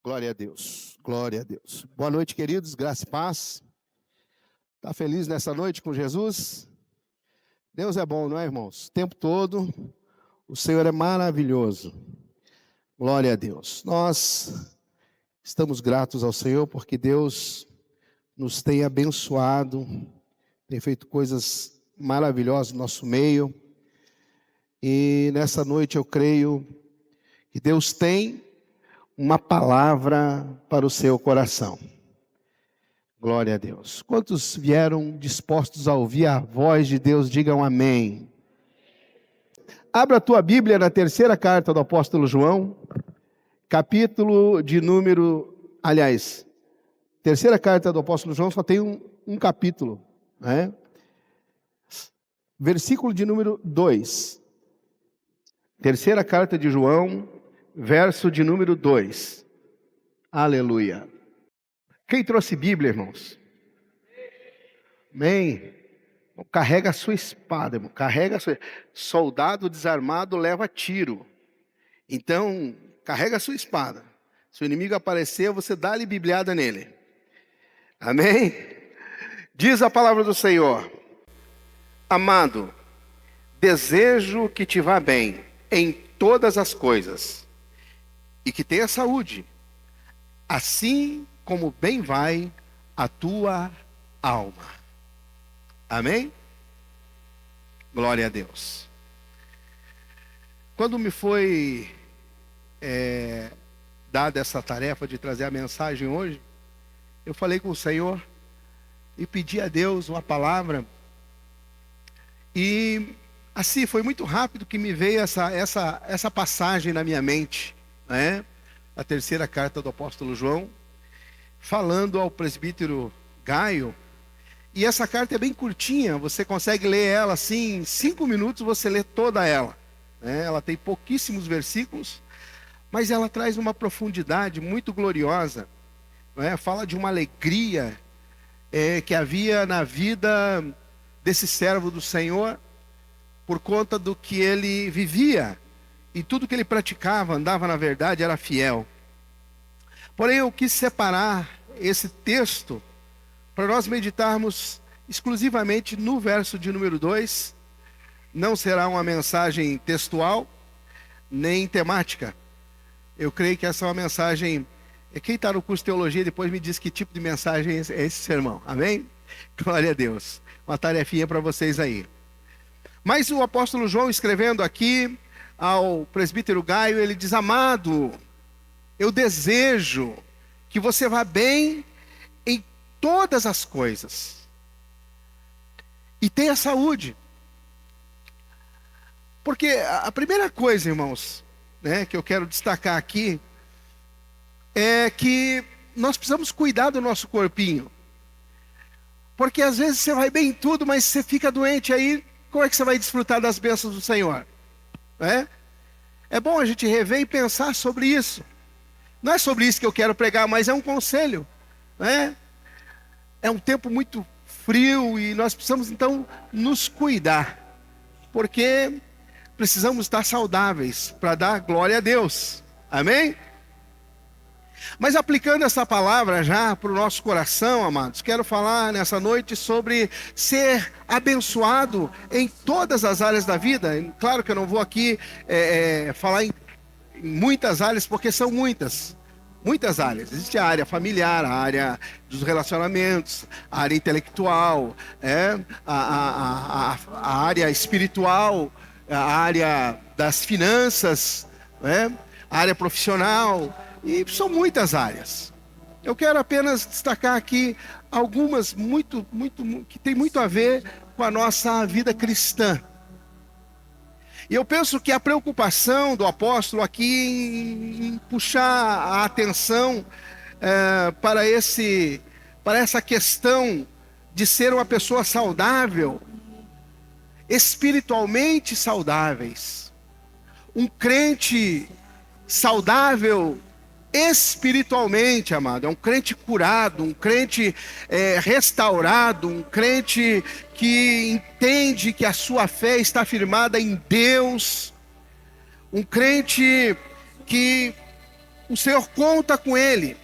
Glória a Deus, glória a Deus. Boa noite, queridos, graça e paz. Está feliz nessa noite com Jesus? Deus é bom, não é, irmãos? O tempo todo, o Senhor é maravilhoso. Glória a Deus. Nós estamos gratos ao Senhor porque Deus nos tem abençoado, tem feito coisas maravilhosas no nosso meio. E nessa noite eu creio que Deus tem uma palavra para o seu coração. Glória a Deus. Quantos vieram dispostos a ouvir a voz de Deus, digam amém. Abra a tua Bíblia na terceira carta do apóstolo João, terceira carta do apóstolo João só tem um capítulo, né? Versículo de número 2. Terceira carta de João, verso de número 2. Aleluia. Quem trouxe Bíblia, irmãos? Amém. Carrega a sua espada, irmão. Soldado desarmado leva tiro. Então, carrega a sua espada. Se o inimigo aparecer, você dá-lhe bibliada nele. Amém? Diz a palavra do Senhor: amado, desejo que te vá bem em todas as coisas e que tenha saúde, assim como bem vai a tua alma. Amém? Glória a Deus. Quando me foi dada essa tarefa de trazer a mensagem hoje, eu falei com o Senhor e pedi a Deus uma palavra. E assim, foi muito rápido que me veio essa passagem na minha mente, né? A terceira carta do apóstolo João, falando ao presbítero Gaio. E essa carta é bem curtinha, você consegue ler ela assim, em 5 minutos você lê toda ela, né? Ela tem pouquíssimos versículos, mas ela traz uma profundidade muito gloriosa, né? Fala de uma alegria que havia na vida desse servo do Senhor, por conta do que ele vivia, e tudo que ele praticava, andava na verdade, era fiel. Porém, eu quis separar esse texto para nós meditarmos exclusivamente no verso de número 2. Não será uma mensagem textual, nem temática. Eu creio que essa é uma mensagem... Quem está no curso de teologia depois me diz que tipo de mensagem é esse sermão. Amém? Glória a Deus. Uma tarefinha para vocês aí. Mas o apóstolo João, escrevendo aqui ao presbítero Gaio, ele diz: amado, eu desejo que você vá bem em todas as coisas e tenha saúde. Porque a primeira coisa, irmãos, né, que eu quero destacar aqui é que nós precisamos cuidar do nosso corpinho. Porque às vezes você vai bem em tudo, mas você fica doente, aí como é que você vai desfrutar das bênçãos do Senhor? É bom a gente rever e pensar sobre isso. Não é sobre isso que eu quero pregar, mas é um conselho, né? É um tempo muito frio e nós precisamos então nos cuidar, porque precisamos estar saudáveis para dar glória a Deus. Amém? Mas aplicando essa palavra já para o nosso coração, amados, quero falar nessa noite sobre ser abençoado em todas as áreas da vida. Claro que eu não vou aqui falar em muitas áreas, porque são muitas áreas. Existe a área familiar, a área dos relacionamentos, a área intelectual, a área espiritual, a área das finanças, a área profissional. E são muitas áreas. Eu quero apenas destacar aqui algumas que tem muito a ver com a nossa vida cristã. E eu penso que a preocupação do apóstolo aqui em puxar a atenção para essa questão de ser uma pessoa saudável, espiritualmente saudáveis. Um crente saudável espiritualmente, amado, é um crente curado, um crente restaurado, um crente que entende que a sua fé está firmada em Deus, um crente que o Senhor conta com ele.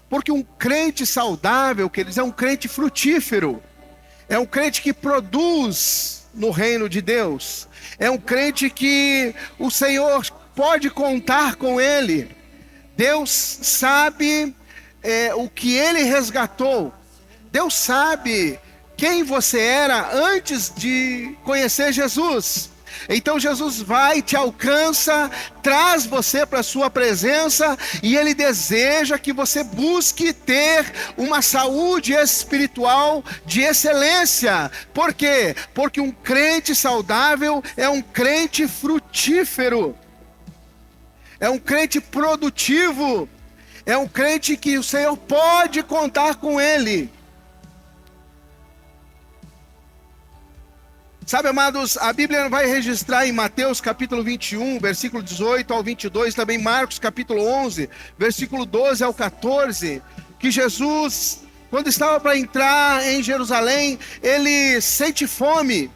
Porque um crente saudável, queridos, é um crente frutífero. É um crente que produz no reino de Deus. É um crente que o Senhor pode contar com ele. Deus sabe o que ele resgatou. Deus sabe quem você era antes de conhecer Jesus. Então Jesus vai, te alcança, traz você para a sua presença, e Ele deseja que você busque ter uma saúde espiritual de excelência. Por quê? Porque um crente saudável é um crente frutífero, é um crente produtivo, é um crente que o Senhor pode contar com ele. Sabe, amados, a Bíblia vai registrar em Mateus capítulo 21, versículo 18 ao 22, também Marcos capítulo 11, versículo 12 ao 14, que Jesus, quando estava para entrar em Jerusalém, ele sente fome,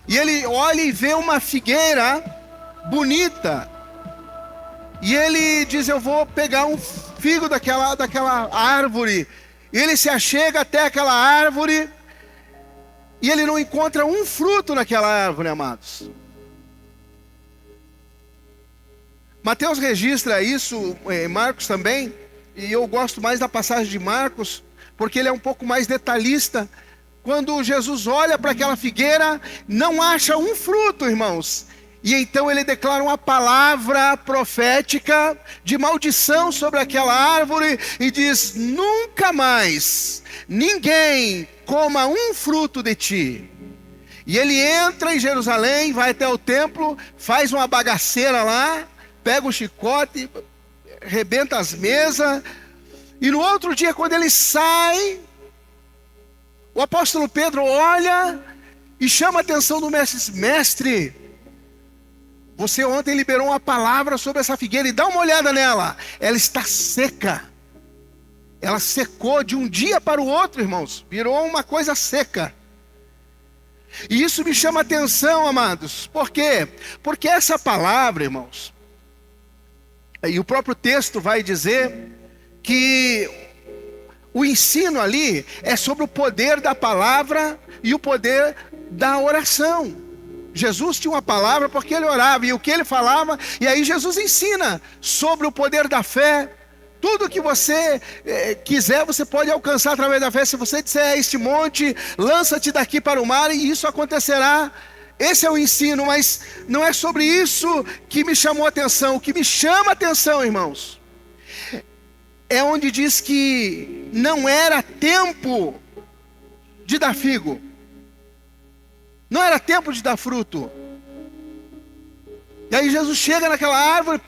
e ele olha e vê uma figueira bonita, e ele diz: eu vou pegar um figo daquela árvore. E ele se achega até aquela árvore, e ele não encontra um fruto naquela árvore, amados. Mateus registra isso, Marcos também, e eu gosto mais da passagem de Marcos, porque ele é um pouco mais detalhista. Quando Jesus olha para aquela figueira, não acha um fruto, irmãos. E então ele declara uma palavra profética de maldição sobre aquela árvore e diz: nunca mais ninguém coma um fruto de ti. E ele entra em Jerusalém, vai até o templo, faz uma bagaceira lá, pega o chicote, rebenta as mesas. E no outro dia, quando ele sai, o apóstolo Pedro olha e chama a atenção do mestre: mestre, você ontem liberou uma palavra sobre essa figueira, e dá uma olhada nela, ela está seca. Ela secou de um dia para o outro, irmãos, virou uma coisa seca. E isso me chama a atenção, amados. Por quê? Porque essa palavra, irmãos, e o próprio texto vai dizer que o ensino ali é sobre o poder da palavra e o poder da oração. Jesus tinha uma palavra porque ele orava, e o que ele falava, e aí Jesus ensina sobre o poder da fé. Tudo que você quiser, você pode alcançar através da fé. Se você disser a este monte: lança-te daqui para o mar, e isso acontecerá. Esse é o ensino, mas não é sobre isso que me chamou a atenção. O que me chama a atenção, irmãos, é onde diz que não era tempo de dar figo, não era tempo de dar fruto. E aí Jesus chega naquela árvore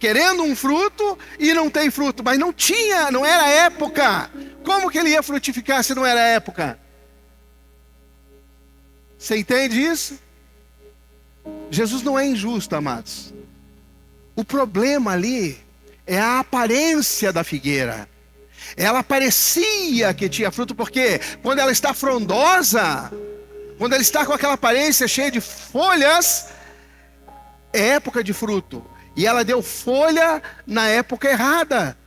querendo um fruto e não tem fruto, mas não tinha, não era época. Como que ele ia frutificar se não era época? Você entende isso? Jesus não é injusto, amados. O problema ali é a aparência da figueira. Ela parecia que tinha fruto, porque quando ela está frondosa, quando ela está com aquela aparência cheia de folhas, é época de fruto. E ela deu folha na época errada.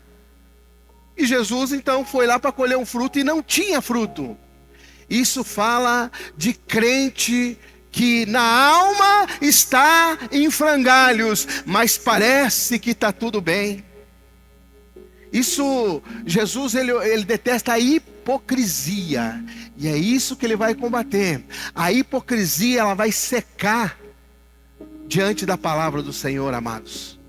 E Jesus então foi lá para colher um fruto e não tinha fruto. Isso fala de crente que na alma está em frangalhos, mas parece que está tudo bem. Isso, Jesus, ele detesta a hipocrisia. E é isso que ele vai combater. A hipocrisia, ela vai secar diante da palavra do Senhor, amados.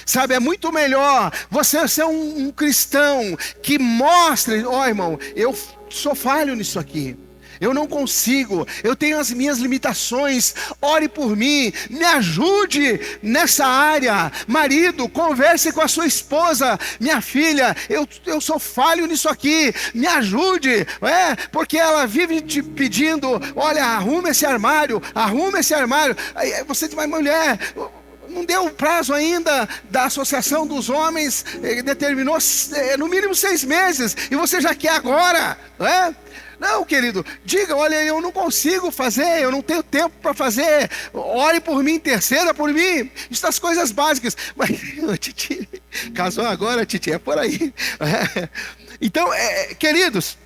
Sabe, é muito melhor você ser um cristão que mostre: ó, irmão, eu sou falho nisso aqui, eu não consigo, eu tenho as minhas limitações, ore por mim, me ajude nessa área. Marido, converse com a sua esposa: minha filha, eu sou falho nisso aqui, me ajude. Porque ela vive te pedindo: olha, arruma esse armário. Aí você diz: mas mulher, não deu o prazo ainda da Associação dos Homens, determinou no mínimo 6 meses, e você já quer agora, não é? Não, querido, diga, olha, eu não consigo fazer, eu não tenho tempo para fazer, ore por mim, interceda por mim, isso das coisas básicas. Mas, Titi, casou agora, Titi, é por aí. Então, queridos,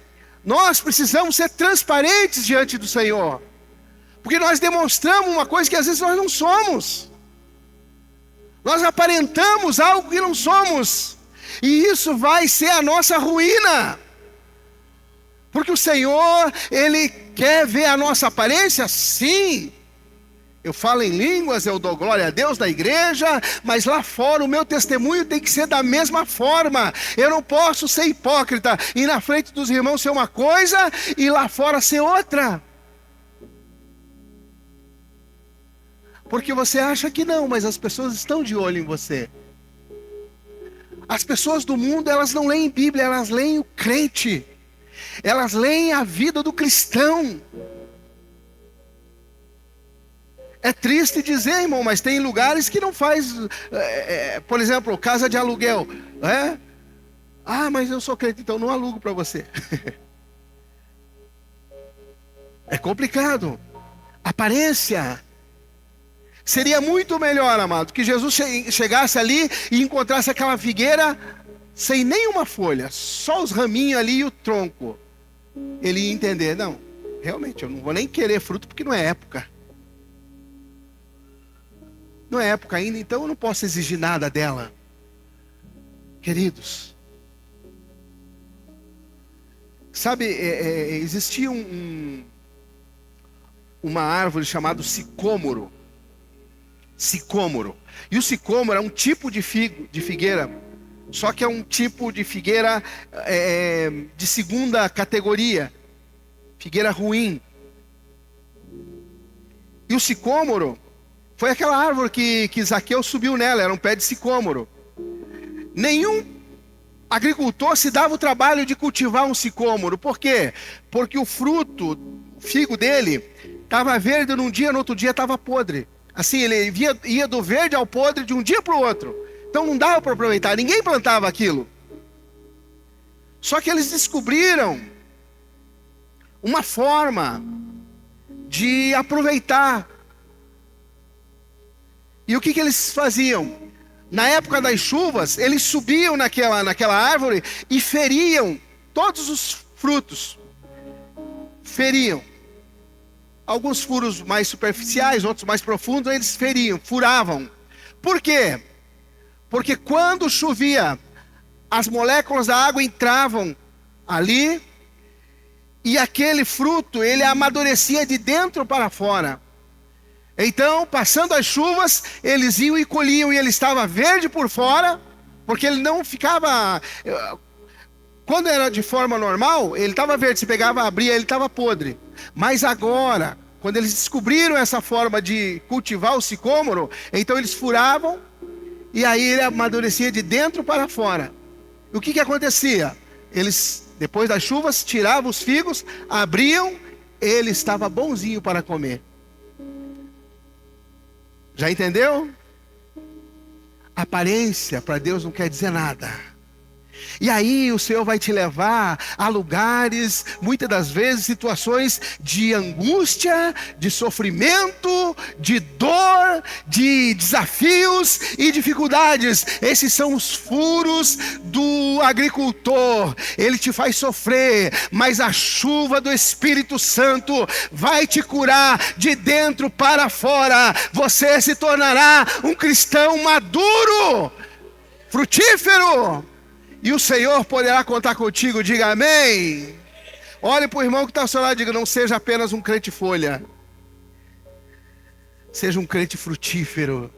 nós precisamos ser transparentes diante do Senhor, porque nós demonstramos uma coisa que às vezes nós não somos. Nós aparentamos algo que não somos, e isso vai ser a nossa ruína. Porque o Senhor, Ele quer ver a nossa aparência? Sim. Eu falo em línguas, eu dou glória a Deus na igreja, mas lá fora o meu testemunho tem que ser da mesma forma. Eu não posso ser hipócrita e na frente dos irmãos ser uma coisa e lá fora ser outra. Porque você acha que não, mas as pessoas estão de olho em você. As pessoas do mundo, elas não leem Bíblia, elas leem o crente. Elas leem a vida do cristão. É triste dizer, irmão, mas tem lugares que não faz, por exemplo, casa de aluguel. Ah, mas eu sou crente, então não alugo para você. É complicado. Aparência. Seria muito melhor, amado, que Jesus chegasse ali e encontrasse aquela figueira sem nenhuma folha, só os raminhos ali e o tronco. Ele ia entender, não, realmente eu não vou nem querer fruto porque não é época. Não é época ainda, então eu não posso exigir nada dela. Queridos, sabe, existia uma árvore chamada sicômoro. Sicômoro. E o sicômoro é um tipo de figueira, só que é um tipo de figueira de segunda categoria, figueira ruim. E o sicômoro foi aquela árvore que Zaqueu subiu nela, era um pé de sicômoro. Nenhum agricultor se dava o trabalho de cultivar um sicômoro. Por quê? Porque o fruto, o figo dele, estava verde num dia, no outro dia estava podre. Assim, ele ia do verde ao podre de um dia para o outro. Então não dava para aproveitar, ninguém plantava aquilo. Só que eles descobriram uma forma de aproveitar. E o que eles faziam? Na época das chuvas, eles subiam naquela árvore e feriam todos os frutos. Feriam. Alguns furos mais superficiais, outros mais profundos, eles feriam, furavam. Por quê? Porque quando chovia, as moléculas da água entravam ali e aquele fruto, ele amadurecia de dentro para fora. Então, passando as chuvas, eles iam e colhiam e ele estava verde por fora, porque ele não ficava... Quando era de forma normal, ele estava verde, se pegava, abria, ele estava podre. Mas agora, quando eles descobriram essa forma de cultivar o sicômoro, então eles furavam e aí ele amadurecia de dentro para fora. O que acontecia? Eles, depois das chuvas, tiravam os figos, abriam, ele estava bonzinho para comer. Já entendeu? Aparência para Deus não quer dizer nada. E aí o Senhor vai te levar a lugares, muitas das vezes, situações de angústia, de sofrimento, de dor, de desafios e dificuldades. Esses são os furos do agricultor. Ele te faz sofrer, mas a chuva do Espírito Santo vai te curar de dentro para fora. Você se tornará um cristão maduro, frutífero. E o Senhor poderá contar contigo, diga amém. Olhe para o irmão que está ao seu lado e diga, não seja apenas um crente folha. Seja um crente frutífero.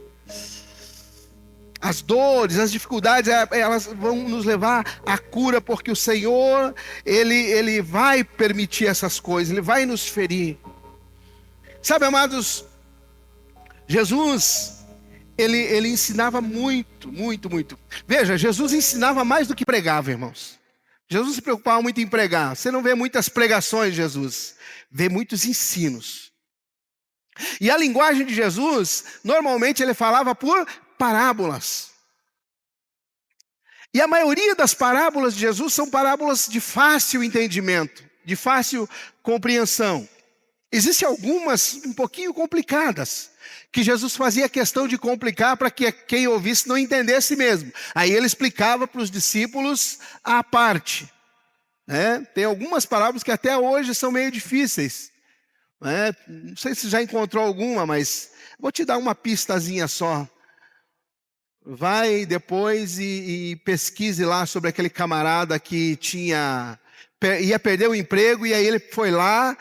As dores, as dificuldades, elas vão nos levar à cura, porque o Senhor, Ele vai permitir essas coisas, Ele vai nos ferir. Sabe, amados, Jesus... Ele ensinava muito. Veja, Jesus ensinava mais do que pregava, irmãos. Jesus se preocupava muito em pregar. Você não vê muitas pregações de Jesus. Vê muitos ensinos. E a linguagem de Jesus, normalmente ele falava por parábolas. E a maioria das parábolas de Jesus são parábolas de fácil entendimento, de fácil compreensão. Existem algumas um pouquinho complicadas, que Jesus fazia questão de complicar para que quem ouvisse não entendesse mesmo. Aí ele explicava para os discípulos à parte. Tem algumas parábolas que até hoje são meio difíceis. Não sei se já encontrou alguma, mas vou te dar uma pistazinha só. Vai depois e pesquise lá sobre aquele camarada que ia perder o emprego, e aí ele foi lá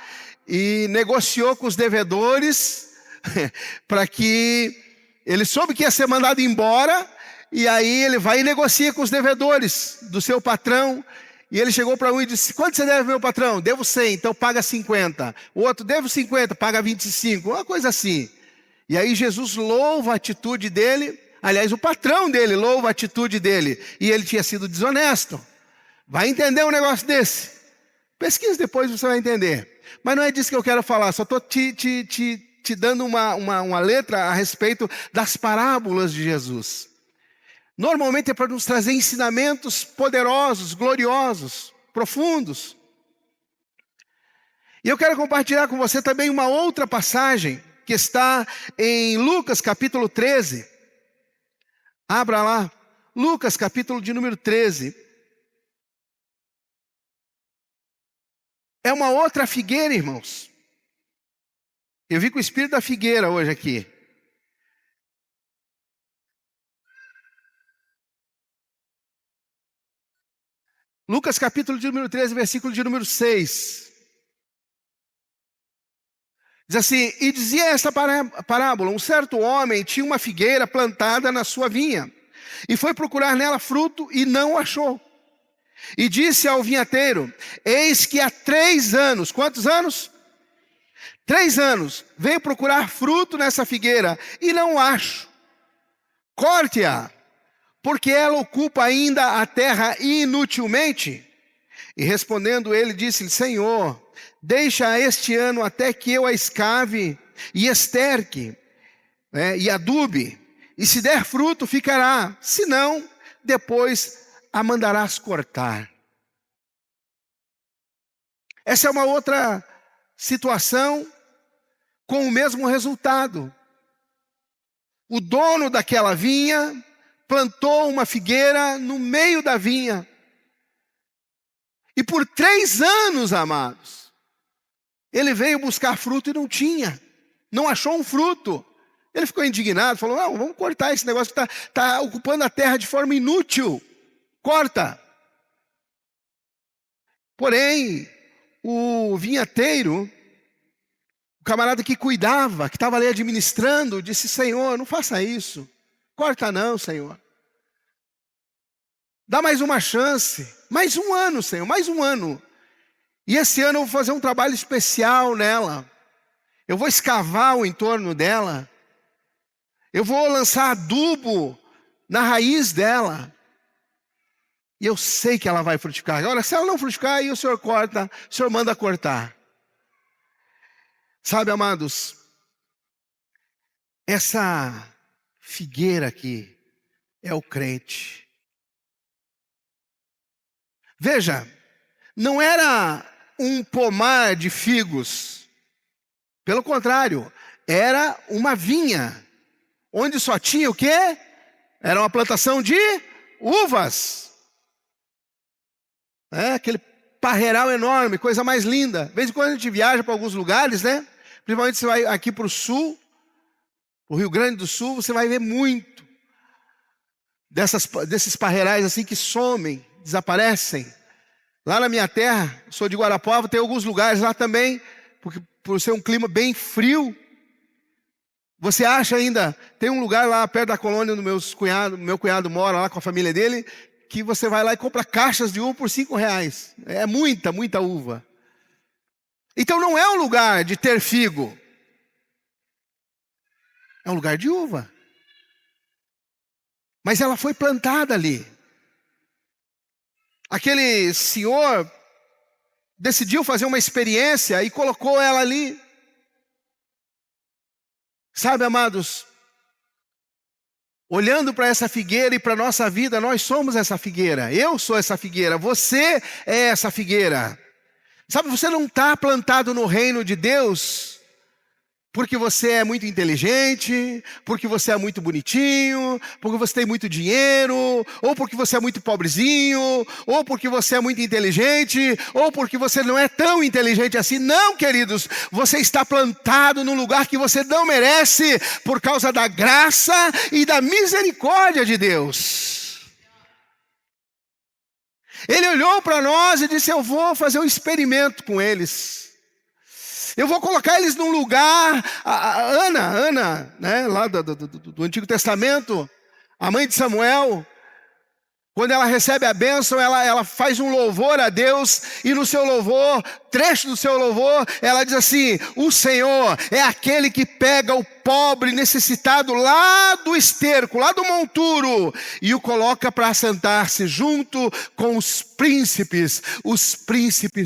e negociou com os devedores para que ele soube que ia ser mandado embora, e aí ele vai e negocia com os devedores do seu patrão. E ele chegou para um e disse: quanto você deve, meu patrão? Devo 100, então paga 50. O outro: devo 50, paga 25. Uma coisa assim. E aí Jesus louva a atitude dele. Aliás, o patrão dele louva a atitude dele. E ele tinha sido desonesto. Vai entender um negócio desse? Pesquise depois, você vai entender. Mas não é disso que eu quero falar. Só estou te dando uma letra a respeito das parábolas de Jesus. Normalmente é para nos trazer ensinamentos poderosos, gloriosos, profundos. E eu quero compartilhar com você também uma outra passagem que está em Lucas capítulo 13. Abra lá, Lucas capítulo de número 13. É uma outra figueira, irmãos. Eu vi com o espírito da figueira hoje aqui. Lucas capítulo de número 13, versículo de número 6. Diz assim: e dizia esta parábola: um certo homem tinha uma figueira plantada na sua vinha, e foi procurar nela fruto e não achou. E disse ao vinhateiro: eis que há 3 anos, quantos anos? 3 anos, venho procurar fruto nessa figueira e não acho. Corte-a, porque ela ocupa ainda a terra inutilmente. E respondendo ele, disse-lhe: Senhor, deixa este ano até que eu a escave e esterque, e adube, e se der fruto ficará, se não, depois a mandarás cortar. Essa é uma outra situação com o mesmo resultado. O dono daquela vinha plantou uma figueira no meio da vinha. E por 3 anos, amados, ele veio buscar fruto e não tinha. Não achou um fruto. Ele ficou indignado, falou: não, vamos cortar esse negócio que está ocupando a terra de forma inútil. Corta. Porém, o vinhateiro, o camarada que cuidava, que estava ali administrando, disse: Senhor, não faça isso. Corta não, Senhor. Dá mais uma chance. Mais um ano, Senhor, mais um ano. E esse ano eu vou fazer um trabalho especial nela. Eu vou escavar o entorno dela. Eu vou lançar adubo na raiz dela. E eu sei que ela vai frutificar. Agora, se ela não frutificar, aí o Senhor corta, o Senhor manda cortar. Sabe, amados, essa figueira aqui é o crente. Veja, não era um pomar de figos. Pelo contrário, era uma vinha, onde só tinha o quê? Era uma plantação de uvas. Aquele parreiral enorme, coisa mais linda. De vez em quando a gente viaja para alguns lugares, principalmente você vai aqui para o sul, o Rio Grande do Sul, você vai ver muito desses parreirais assim que somem, desaparecem. Lá na minha terra, sou de Guarapuava, tem alguns lugares lá também, porque por ser um clima bem frio, você acha ainda, tem um lugar lá perto da colônia do meu cunhado mora lá com a família dele, que você vai lá e compra caixas de uva por R$5. É muita, muita uva. Então não é um lugar de ter figo. É um lugar de uva. Mas ela foi plantada ali. Aquele senhor decidiu fazer uma experiência e colocou ela ali. Sabe, amados, olhando para essa figueira e para a nossa vida, nós somos essa figueira. Eu sou essa figueira, você é essa figueira. Sabe, você não está plantado no reino de Deus porque você é muito inteligente, porque você é muito bonitinho, porque você tem muito dinheiro, ou porque você é muito pobrezinho, ou porque você é muito inteligente, ou porque você não é tão inteligente assim. Não, queridos, você está plantado num lugar que você não merece por causa da graça e da misericórdia de Deus. Ele olhou para nós e disse: eu vou fazer um experimento com eles. Eu vou colocar eles num lugar. Ana, né, lá do Antigo Testamento, a mãe de Samuel, quando ela recebe a bênção, ela faz um louvor a Deus, e no seu louvor, trecho do seu louvor, ela diz assim: o Senhor é aquele que pega o pobre necessitado lá do esterco, lá do monturo, e o coloca para assentar-se junto com os príncipes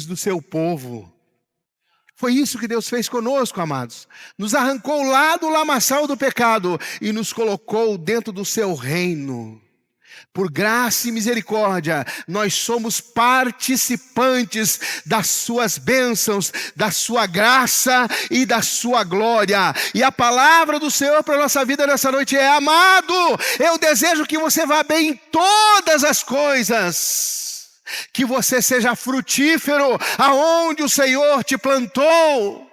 do seu povo. Foi isso que Deus fez conosco, amados. Nos arrancou lá do lamaçal do pecado e nos colocou dentro do seu reino. Por graça e misericórdia, nós somos participantes das suas bênçãos, da sua graça e da sua glória. E a palavra do Senhor para a nossa vida nessa noite é: amado, eu desejo que você vá bem em todas as coisas, que você seja frutífero aonde o Senhor te plantou,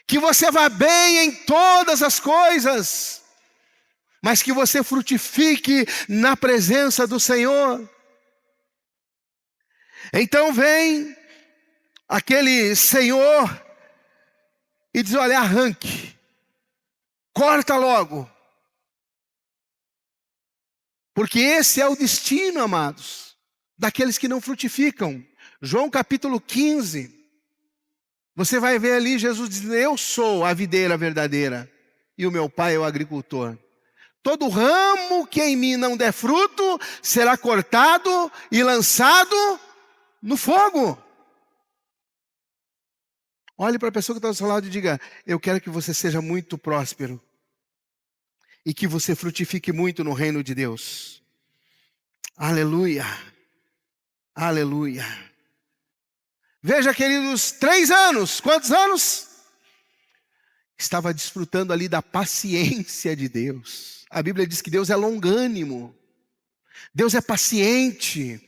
que você vá bem em todas as coisas, mas que você frutifique na presença do Senhor. Então vem aquele senhor e diz: olha, arranque, corta logo, porque esse é o destino, amados, daqueles que não frutificam. João capítulo 15, você vai ver ali Jesus dizendo: eu sou a videira verdadeira e o meu pai é o agricultor. Todo ramo que em mim não der fruto será cortado e lançado no fogo. Olhe para a pessoa que está ao seu lado e diga: eu quero que você seja muito próspero e que você frutifique muito no reino de Deus. Aleluia, aleluia. Veja, queridos, 3 anos, quantos anos? Estava desfrutando ali da paciência de Deus. A Bíblia diz que Deus é longânimo, Deus é paciente.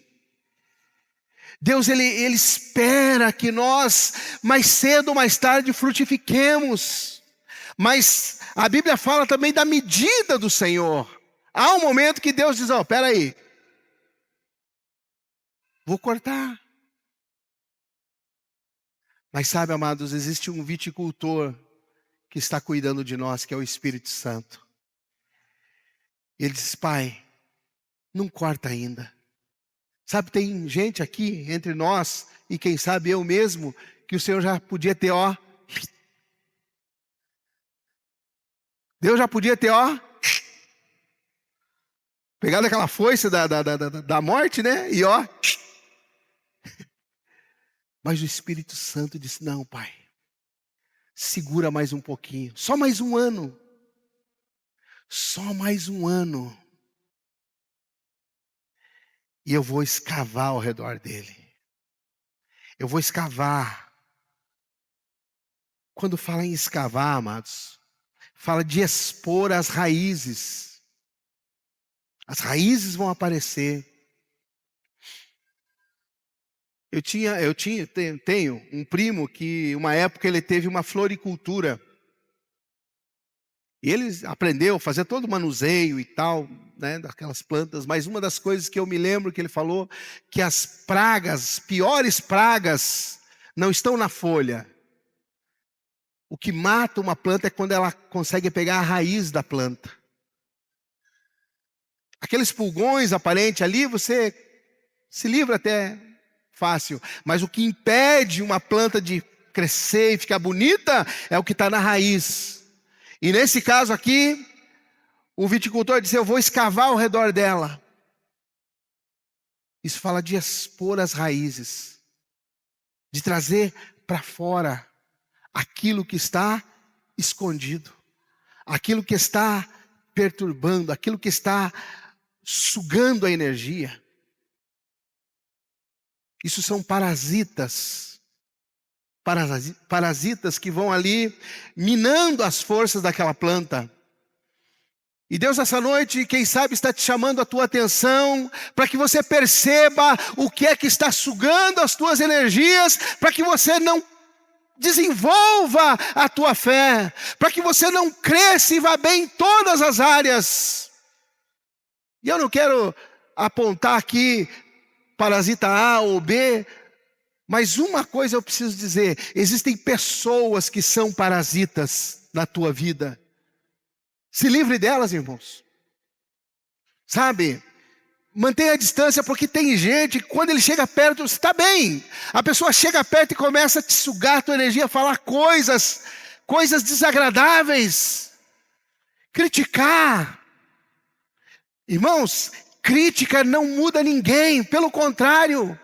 Deus ele espera que nós, mais cedo ou mais tarde, frutifiquemos. Mas a Bíblia fala também da medida do Senhor. Há um momento que Deus diz: espera aí, vou cortar. Mas sabe, amados, existe um viticultor que está cuidando de nós, que é o Espírito Santo. Ele diz: pai, não corta ainda. Sabe, tem gente aqui entre nós, e quem sabe eu mesmo, que o Senhor já podia ter, Deus já podia ter, pegado aquela foice da morte, né? E Mas o Espírito Santo disse: não, pai, segura mais um pouquinho, só mais um ano. Só mais um ano. E eu vou escavar ao redor dele. Eu vou escavar. Quando fala em escavar, amados, fala de expor as raízes. As raízes vão aparecer. Tenho um primo que uma época ele teve uma floricultura. E ele aprendeu a fazer todo o manuseio e tal, né, daquelas plantas. Mas uma das coisas que eu me lembro que ele falou, que as pragas, as piores pragas, não estão na folha. O que mata uma planta é quando ela consegue pegar a raiz da planta. Aqueles pulgões aparentes ali, você se livra até fácil. Mas o que impede uma planta de crescer e ficar bonita é o que está na raiz. E nesse caso aqui, o viticultor disse: eu vou escavar ao redor dela. Isso fala de expor as raízes, de trazer para fora aquilo que está escondido, aquilo que está perturbando, aquilo que está sugando a energia. Isso são parasitas. Parasitas que vão ali minando as forças daquela planta. E Deus essa noite, quem sabe, está te chamando a tua atenção para que você perceba o que é que está sugando as tuas energias, para que você não desenvolva a tua fé, para que você não cresça e vá bem em todas as áreas. E eu não quero apontar aqui parasita A ou B, mas uma coisa eu preciso dizer: existem pessoas que são parasitas na tua vida. Se livre delas, irmãos. Sabe? Mantenha a distância, porque tem gente que quando ele chega perto, você está bem. A pessoa chega perto e começa a te sugar a tua energia, a falar coisas desagradáveis. Criticar. Irmãos, crítica não muda ninguém, pelo contrário.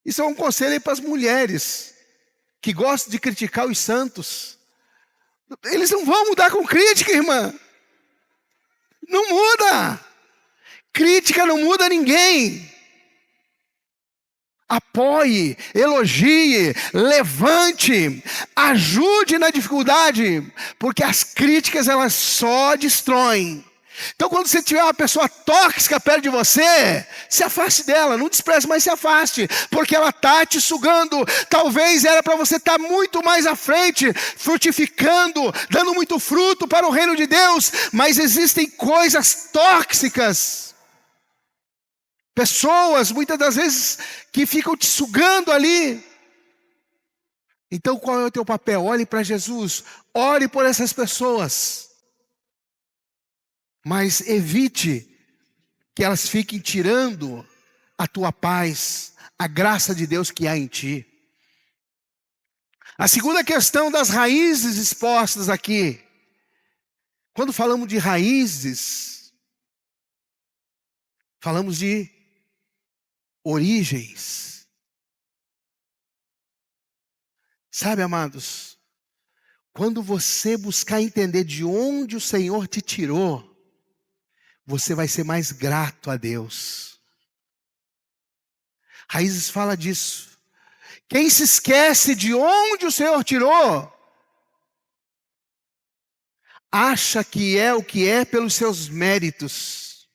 Isso é um conselho aí para as mulheres que gostam de criticar os santos. Eles não vão mudar com crítica, irmã. Não muda. Crítica não muda ninguém. Apoie, elogie, levante, ajude na dificuldade, porque as críticas elas só destroem. Então quando você tiver uma pessoa tóxica perto de você, se afaste dela, não despreze, mas se afaste, porque ela está te sugando. Talvez era para você estar muito mais à frente, frutificando, dando muito fruto para o reino de Deus, mas existem coisas tóxicas, pessoas muitas das vezes que ficam te sugando ali. Então qual é o teu papel? Olhe para Jesus, ore por essas pessoas, mas evite que elas fiquem tirando a tua paz, a graça de Deus que há em ti. A segunda questão das raízes expostas aqui. Quando falamos de raízes, falamos de origens. Sabe, amados, quando você buscar entender de onde o Senhor te tirou, você vai ser mais grato a Deus. Raízes fala disso. Quem se esquece de onde o Senhor tirou, acha que é o que é pelos seus méritos.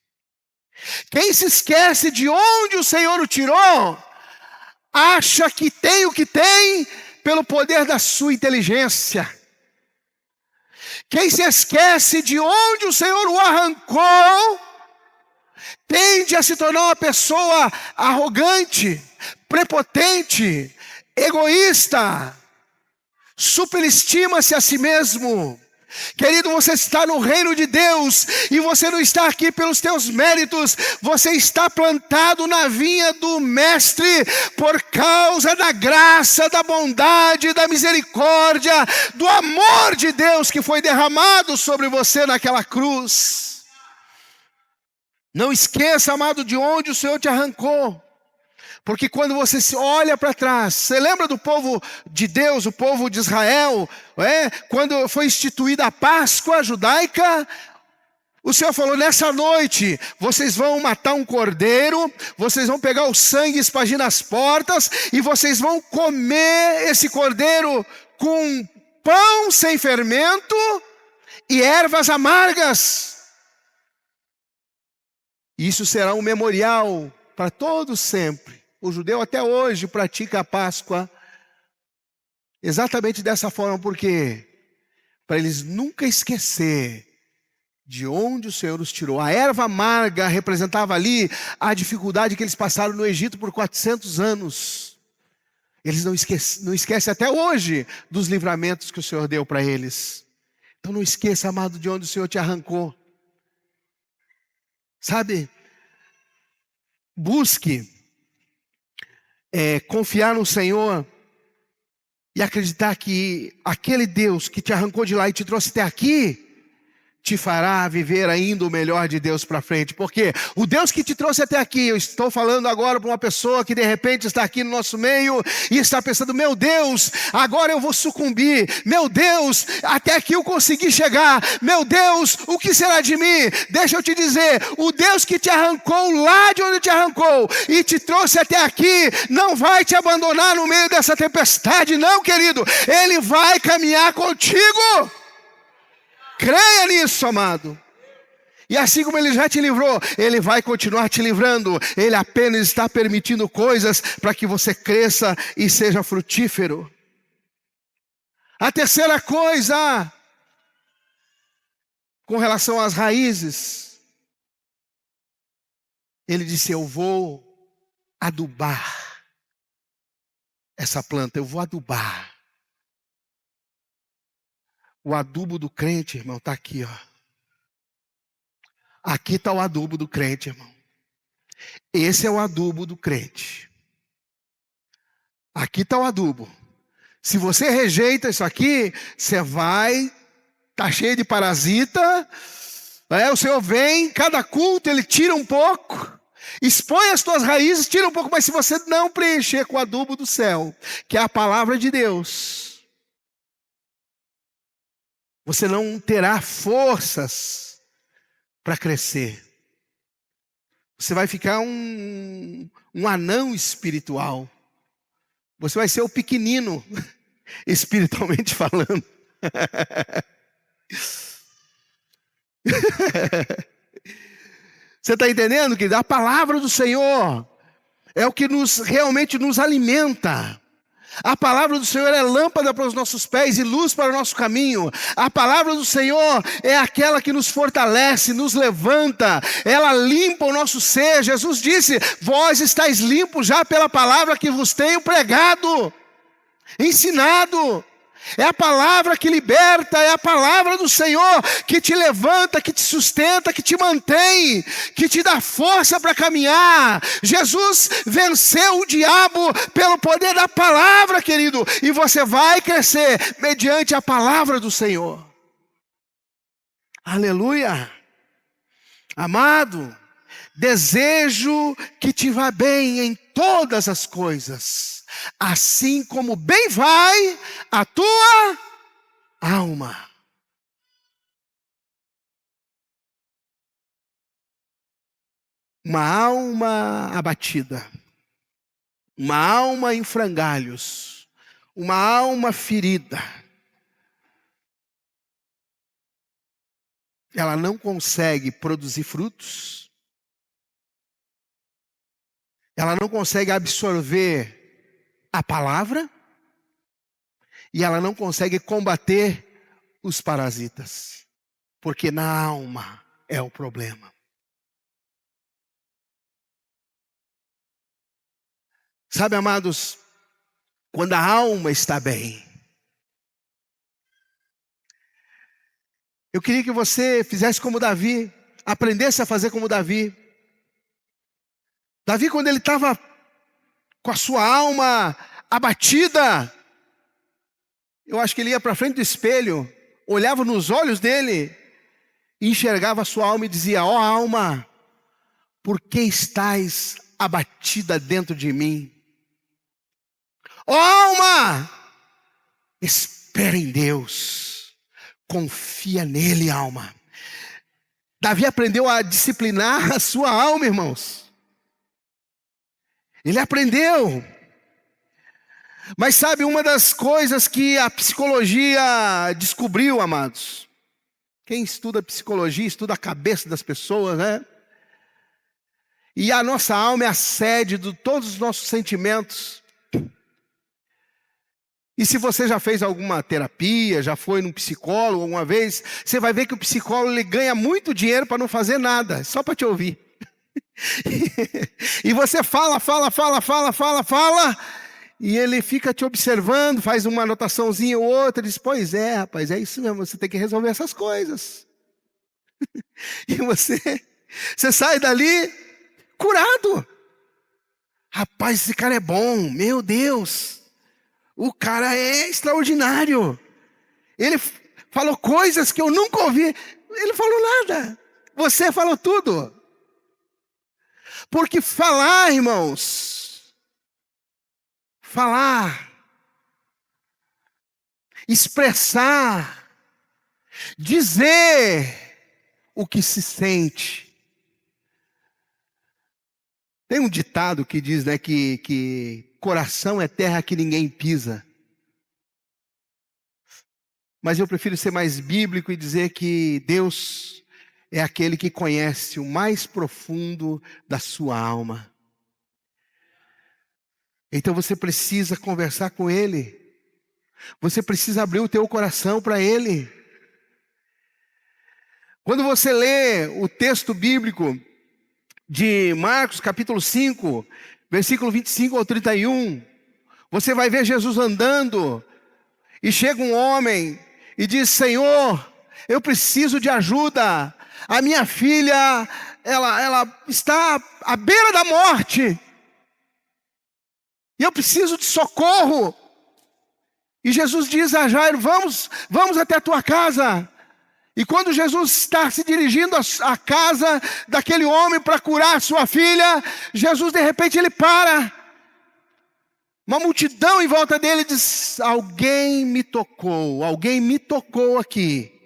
Quem se esquece de onde o Senhor o tirou, acha que tem o que tem pelo poder da sua inteligência. Quem se esquece de onde o Senhor o arrancou, tende a se tornar uma pessoa arrogante, prepotente, egoísta, superestima-se a si mesmo. Querido, você está no reino de Deus e você não está aqui pelos teus méritos, você está plantado na vinha do Mestre por causa da graça, da bondade, da misericórdia, do amor de Deus que foi derramado sobre você naquela cruz. Não esqueça, amado, de onde o Senhor te arrancou. Porque quando você se olha para trás, você lembra do povo de Deus, o povo de Israel, quando foi instituída a Páscoa judaica, o Senhor falou: nessa noite, vocês vão matar um cordeiro, vocês vão pegar o sangue e espargir nas portas, e vocês vão comer esse cordeiro com pão sem fermento e ervas amargas. Isso será um memorial para todos sempre. O judeu até hoje pratica a Páscoa exatamente dessa forma, porque para eles nunca esquecer de onde o Senhor os tirou. A erva amarga representava ali a dificuldade que eles passaram no Egito por 400 anos. Eles não esquecem até hoje dos livramentos que o Senhor deu para eles. Então não esqueça, amado, de onde o Senhor te arrancou. Sabe? Busque confiar no Senhor e acreditar que aquele Deus que te arrancou de lá e te trouxe até aqui, te fará viver ainda o melhor de Deus para frente. Porque o Deus que te trouxe até aqui, eu estou falando agora para uma pessoa que de repente está aqui no nosso meio e está pensando: meu Deus, agora eu vou sucumbir. Meu Deus, até aqui eu consegui chegar. Meu Deus, o que será de mim? Deixa eu te dizer, o Deus que te arrancou lá de onde te arrancou e te trouxe até aqui, não vai te abandonar no meio dessa tempestade, não, querido. Ele vai caminhar contigo. Creia nisso, amado. E assim como Ele já te livrou, Ele vai continuar te livrando. Ele apenas está permitindo coisas para que você cresça e seja frutífero. A terceira coisa, com relação às raízes, Ele disse: eu vou adubar essa planta, eu vou adubar. O adubo do crente, irmão, está aqui, ó. Aqui está o adubo do crente, irmão. Esse é o adubo do crente. Aqui está o adubo. Se você rejeita isso aqui, você vai, tá cheio de parasita. O Senhor vem, cada culto Ele tira um pouco, expõe as tuas raízes, tira um pouco. Mas se você não preencher com o adubo do céu, que é a palavra de Deus, você não terá forças para crescer. Você vai ficar um anão espiritual. Você vai ser o pequenino, espiritualmente falando. Você está entendendo, querido? A palavra do Senhor é o que realmente nos alimenta. A palavra do Senhor é lâmpada para os nossos pés e luz para o nosso caminho. A palavra do Senhor é aquela que nos fortalece, nos levanta. Ela limpa o nosso ser. Jesus disse: vós estáis limpos já pela palavra que vos tenho pregado, ensinado. É a palavra que liberta, é a palavra do Senhor que te levanta, que te sustenta, que te mantém, que te dá força para caminhar. Jesus venceu o diabo pelo poder da palavra, querido, e você vai crescer mediante a palavra do Senhor. Aleluia. Amado, desejo que te vá bem em todas as coisas, assim como bem vai a tua alma. Uma alma abatida, uma alma em frangalhos, uma alma ferida, ela não consegue produzir frutos. Ela não consegue absorver a palavra e ela não consegue combater os parasitas, porque na alma é o problema. Sabe, amados, quando a alma está bem, eu queria que você fizesse como Davi, aprendesse a fazer como Davi. Davi, quando ele estava com a sua alma abatida, eu acho que ele ia para frente do espelho, olhava nos olhos dele e enxergava a sua alma e dizia: ó alma, por que estás abatida dentro de mim? Ó alma, espera em Deus, confia nele, alma. Davi aprendeu a disciplinar a sua alma, irmãos. Ele aprendeu. Mas sabe, uma das coisas que a psicologia descobriu, amados, quem estuda psicologia, estuda a cabeça das pessoas, né? E a nossa alma é a sede de todos os nossos sentimentos. E se você já fez alguma terapia, já foi num psicólogo alguma vez, você vai ver que o psicólogo ele ganha muito dinheiro para não fazer nada, só para te ouvir. E você fala, e ele fica te observando, faz uma anotaçãozinha ou outra, diz: pois é, rapaz, é isso mesmo, você tem que resolver essas coisas. E você sai dali curado. Rapaz, esse cara é bom, meu Deus, o cara é extraordinário. Ele falou coisas que eu nunca ouvi. Ele não falou nada. Você falou tudo. Porque falar, irmãos, falar, expressar, dizer o que se sente. Tem um ditado que diz, né, que coração é terra que ninguém pisa. Mas eu prefiro ser mais bíblico e dizer que Deus é aquele que conhece o mais profundo da sua alma. Então você precisa conversar com Ele. Você precisa abrir o teu coração para Ele. Quando você lê o texto bíblico de Marcos capítulo 5, versículo 25 ao 31, você vai ver Jesus andando e chega um homem e diz: Senhor, eu preciso de ajuda. A minha filha, ela está à beira da morte. E eu preciso de socorro. E Jesus diz a Jairo: vamos até a tua casa. E quando Jesus está se dirigindo à casa daquele homem para curar a sua filha, Jesus de repente ele para. Uma multidão em volta dele diz: alguém me tocou aqui.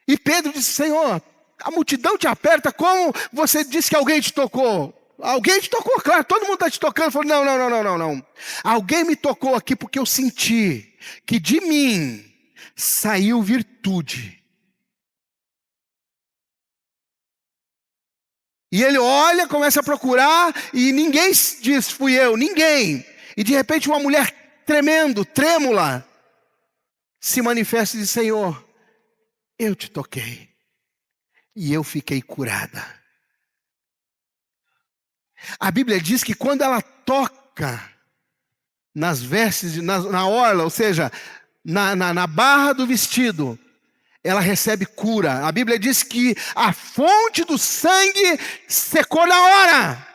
E Pedro disse: Senhor, a multidão te aperta, como você disse que alguém te tocou? Alguém te tocou, claro, todo mundo está te tocando. Ele falou: não. Alguém me tocou aqui porque eu senti que de mim saiu virtude. E ele olha, começa a procurar, e ninguém diz: fui eu, ninguém. E de repente uma mulher trêmula, se manifesta e diz: Senhor, eu te toquei, e eu fiquei curada. A Bíblia diz que quando ela toca nas vestes, na orla, ou seja, na barra do vestido, ela recebe cura. A Bíblia diz que a fonte do sangue secou na hora,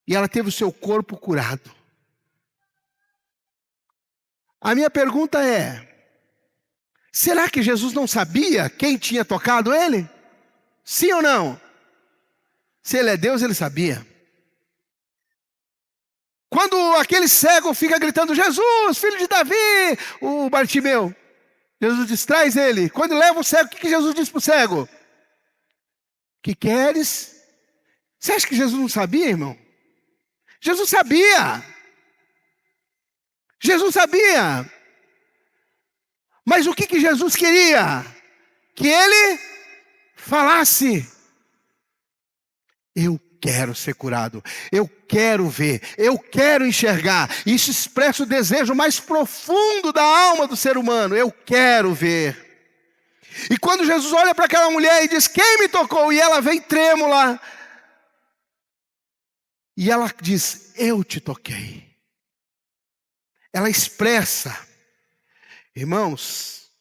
e ela teve o seu corpo curado. A minha pergunta é: será que Jesus não sabia quem tinha tocado ele? Sim ou não? Se ele é Deus, ele sabia. Quando aquele cego fica gritando: Jesus, filho de Davi, o Bartimeu, Jesus diz: traz ele. Quando leva o cego, o que Jesus diz para o cego? Que queres? Você acha que Jesus não sabia, irmão? Jesus sabia. Jesus sabia. Mas o que Jesus queria? Que ele falasse: eu quero ser curado, eu quero ver, eu quero enxergar. Isso expressa o desejo mais profundo da alma do ser humano: eu quero ver. E quando Jesus olha para aquela mulher e diz: quem me tocou? E ela vem trêmula, e ela diz: eu te toquei. Ela expressa. Irmãos,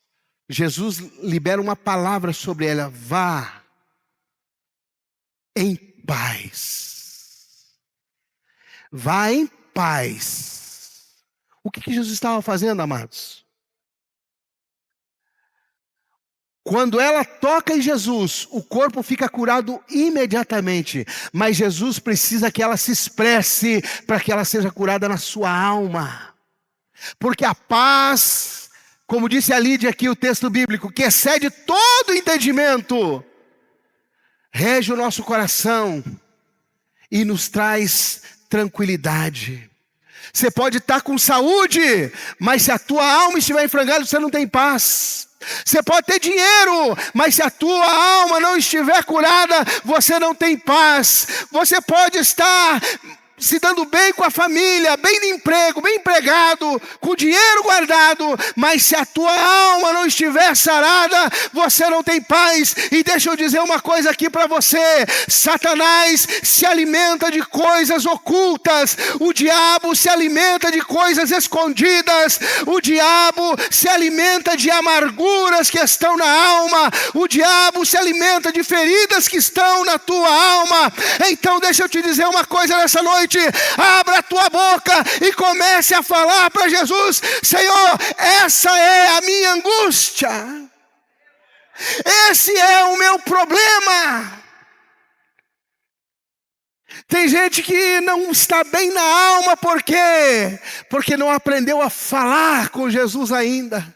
Jesus libera uma palavra sobre ela: vá em paz. Vá em paz. O que Jesus estava fazendo, amados? Quando ela toca em Jesus, o corpo fica curado imediatamente. Mas Jesus precisa que ela se expresse para que ela seja curada na sua alma. Porque a paz, como disse a Lídia aqui, o texto bíblico, que excede todo entendimento, rege o nosso coração e nos traz tranquilidade. Você pode estar com saúde, mas se a tua alma estiver em frangalhos, você não tem paz. Você pode ter dinheiro, mas se a tua alma não estiver curada, você não tem paz. Você pode estar se dando bem com a família, bem no emprego, bem empregado, com dinheiro guardado, mas se a tua alma não estiver sarada, você não tem paz. E deixa eu dizer uma coisa aqui para você: Satanás se alimenta de coisas ocultas, o diabo se alimenta de coisas escondidas, o diabo se alimenta de amarguras que estão na alma, o diabo se alimenta de feridas que estão na tua alma. Então deixa eu te dizer uma coisa nessa noite: abra a tua boca e comece a falar para Jesus: Senhor, essa é a minha angústia. Esse é o meu problema. Tem gente que não está bem na alma, por quê? Porque não aprendeu a falar com Jesus ainda.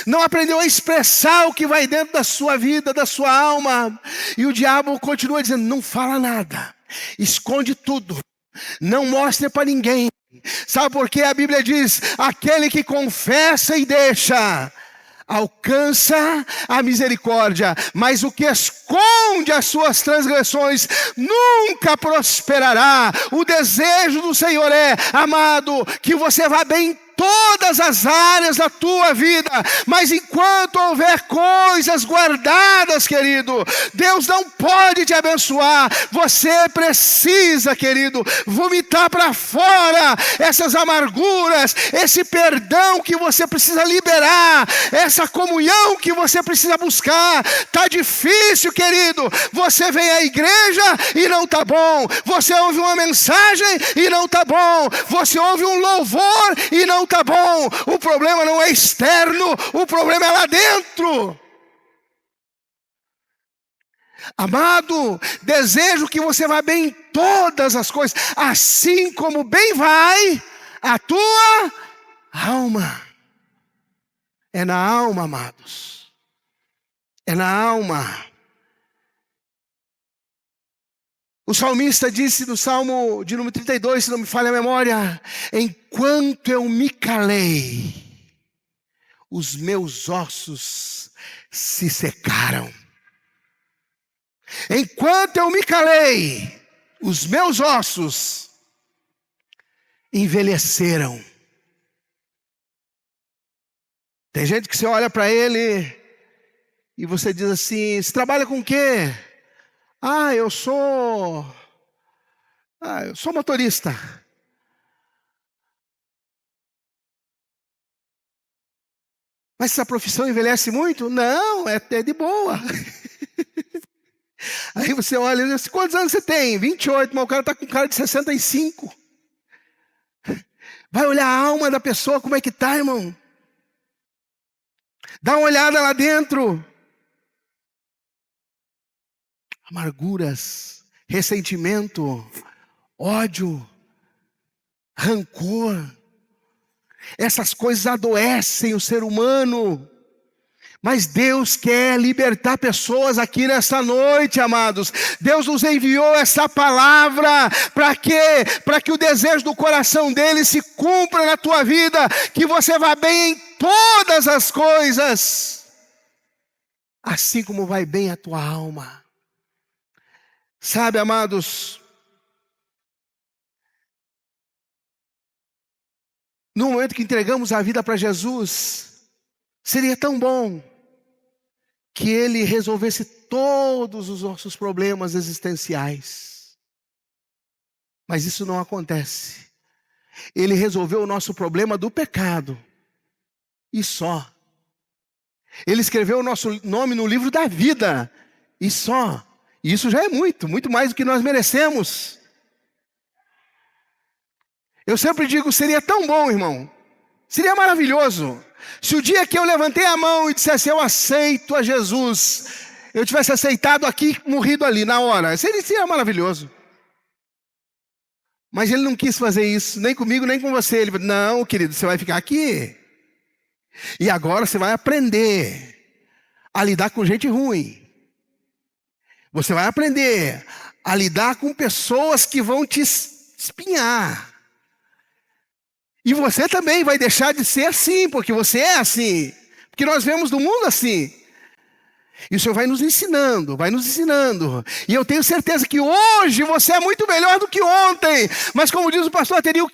Não aprendeu a expressar o que vai dentro da sua vida, da sua alma. E o diabo continua dizendo, não fala nada. Esconde tudo. Não mostre para ninguém. Sabe por quê? A Bíblia diz, aquele que confessa e deixa, alcança a misericórdia, mas o que esconde as suas transgressões nunca prosperará. O desejo do Senhor é, amado, que você vá bem em todas as áreas da tua vida, mas enquanto houver coisas guardadas, querido, Deus não pode te abençoar. Você precisa, querido, vomitar para fora essas amarguras, esse perdão que você precisa liberar, essa comunhão que você precisa buscar. Tá difícil, querido, você vem à igreja e não tá bom, você ouve uma mensagem e não tá bom, você ouve um louvor e não tá bom. O problema não é externo, o problema é lá dentro. Amado, desejo que você vá bem em todas as coisas, assim como bem vai a tua alma. É na alma, amados. É na alma. O salmista disse no Salmo de número 32, se não me falha a memória, enquanto eu me calei, os meus ossos se secaram. Enquanto eu me calei, os meus ossos envelheceram. Tem gente que você olha para ele e você diz assim, você trabalha com o quê? Eu sou motorista. Mas essa profissão envelhece muito? Não, é de boa. Aí você olha e diz, quantos anos você tem? 28, mas o cara está com cara de 65. Vai olhar a alma da pessoa, como é que está, irmão? Dá uma olhada lá dentro. Amarguras, ressentimento, ódio, rancor. Essas coisas adoecem o ser humano. Mas Deus quer libertar pessoas aqui nessa noite, amados. Deus nos enviou essa palavra para quê? Para que o desejo do coração dele se cumpra na tua vida, que você vá bem em todas as coisas, assim como vai bem a tua alma. Sabe, amados, no momento que entregamos a vida para Jesus, seria tão bom que Ele resolvesse todos os nossos problemas existenciais. Mas isso não acontece. Ele resolveu o nosso problema do pecado. E só. Ele escreveu o nosso nome no livro da vida. E só. E isso já é muito, muito mais do que nós merecemos. Eu sempre digo, seria tão bom, irmão. Seria maravilhoso. Se o dia que eu levantei a mão e dissesse, eu aceito a Jesus, eu tivesse aceitado aqui, morrido ali, na hora. Seria maravilhoso. Mas ele não quis fazer isso, nem comigo, nem com você. Ele falou, não, querido, você vai ficar aqui. E agora você vai aprender a lidar com gente ruim. Você vai aprender a lidar com pessoas que vão te espinhar. E você também vai deixar de ser assim, porque você é assim. Porque nós vemos do mundo assim. E o Senhor vai nos ensinando, vai nos ensinando. E eu tenho certeza que hoje você é muito melhor do que ontem. Mas como diz o pastor Aterio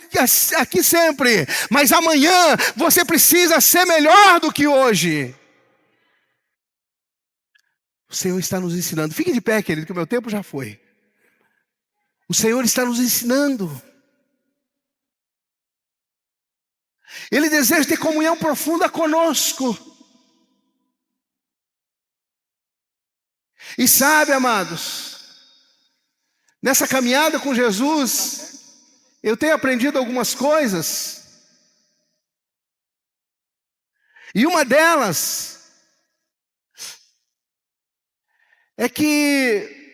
aqui sempre, mas amanhã você precisa ser melhor do que hoje. O Senhor está nos ensinando. Fique de pé, querido, que o meu tempo já foi. O Senhor está nos ensinando. Ele deseja ter comunhão profunda conosco. E sabe, amados, nessa caminhada com Jesus, eu tenho aprendido algumas coisas. E uma delas é que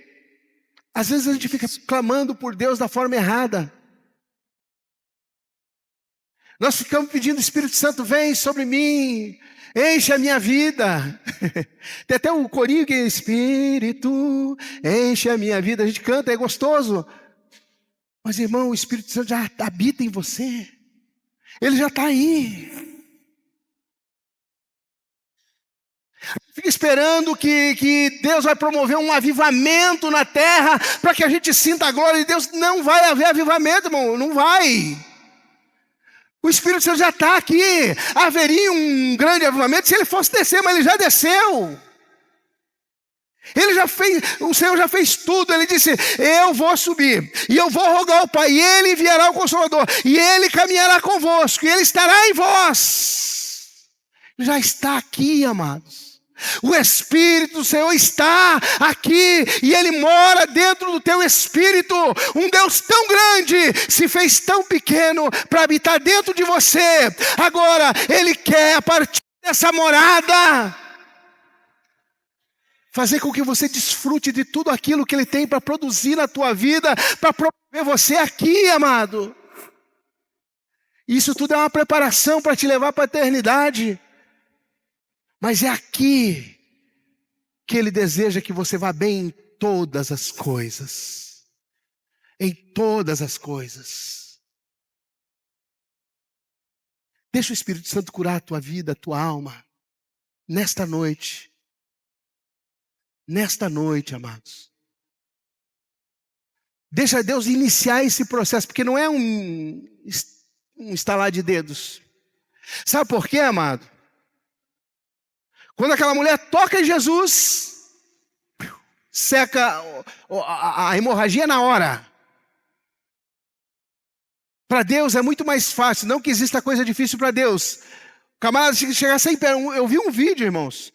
às vezes a gente fica clamando por Deus da forma errada. Nós ficamos pedindo: Espírito Santo, vem sobre mim, enche a minha vida. Tem até um corinho que é: Espírito, enche a minha vida. A gente canta, é gostoso. Mas, irmão, o Espírito Santo já habita em você. Ele já está aí. Fica esperando que Deus vai promover um avivamento na terra para que a gente sinta a glória de Deus. Não vai haver avivamento, irmão, não vai. O Espírito Santo já está aqui. Haveria um grande avivamento se ele fosse descer, mas ele já desceu. Ele já fez, o Senhor já fez tudo. Ele disse: eu vou subir e eu vou rogar ao Pai, e Ele enviará o Consolador, e Ele caminhará convosco, e Ele estará em vós. Já está aqui, amados. O Espírito do Senhor está aqui, e Ele mora dentro do teu espírito. Um Deus tão grande se fez tão pequeno para habitar dentro de você. Agora Ele quer, a partir dessa morada, fazer com que você desfrute de tudo aquilo que Ele tem para produzir na tua vida, para promover você aqui, amado. Isso tudo é uma preparação para te levar para a eternidade. Mas é aqui que Ele deseja que você vá bem em todas as coisas. Em todas as coisas. Deixa o Espírito Santo curar a tua vida, a tua alma. Nesta noite. Nesta noite, amados. Deixa Deus iniciar esse processo, porque não é um estalar de dedos. Sabe por quê, amado? Quando aquela mulher toca em Jesus, seca a hemorragia na hora. Para Deus é muito mais fácil, não que exista coisa difícil para Deus. O camarada chegar sem perna. Eu vi um vídeo, irmãos,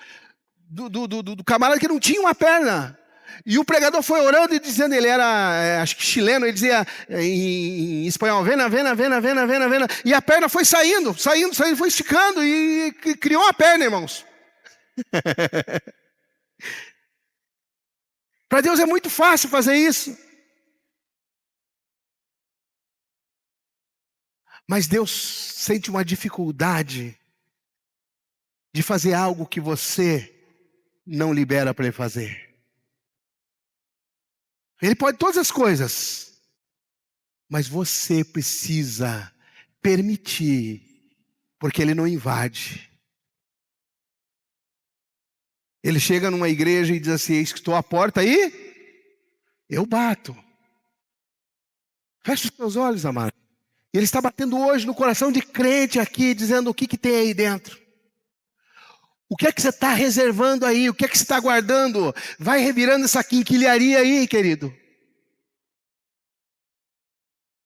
do camarada que não tinha uma perna. E o pregador foi orando e dizendo, ele era, acho que chileno, ele dizia em espanhol: vena, vena, vena, vena, vena, vena. E a perna foi saindo, foi esticando e criou uma perna, irmãos. Para Deus é muito fácil fazer isso. Mas Deus sente uma dificuldade de fazer algo que você não libera para Ele fazer. Ele pode todas as coisas, mas você precisa permitir, porque Ele não invade. Ele chega numa igreja e diz assim: estou à porta aí, eu bato. Feche os seus olhos, amado. Ele está batendo hoje no coração de crente aqui, dizendo: o que tem aí dentro? O que é que você está reservando aí? O que é que você está guardando? Vai revirando essa quinquilharia aí, querido.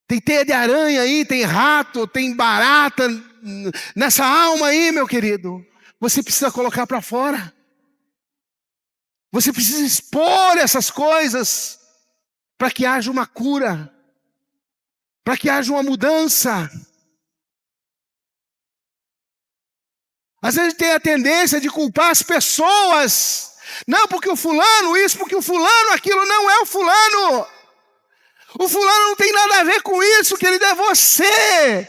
Tem teia de aranha aí, tem rato, tem barata nessa alma aí, meu querido. Você precisa colocar para fora. Você precisa expor essas coisas para que haja uma cura, para que haja uma mudança. Às vezes tem a tendência de culpar as pessoas. Não, porque o fulano isso, porque o fulano aquilo. Não é o fulano. O fulano não tem nada a ver com isso, querido, é você.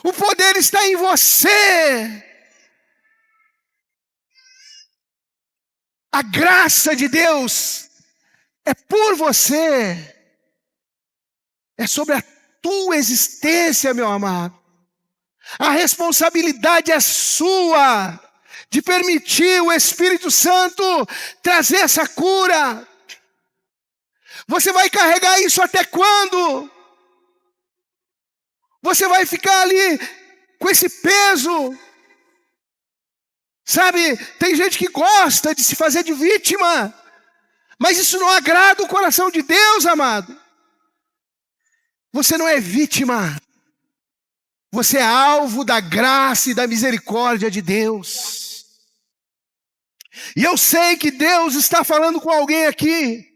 O poder está em você. A graça de Deus é por você. É sobre a tua existência, meu amado. A responsabilidade é sua de permitir o Espírito Santo trazer essa cura. Você vai carregar isso até quando? Você vai ficar ali com esse peso? Sabe, tem gente que gosta de se fazer de vítima, mas isso não agrada o coração de Deus, amado. Você não é vítima. Você é alvo da graça e da misericórdia de Deus. E eu sei que Deus está falando com alguém aqui.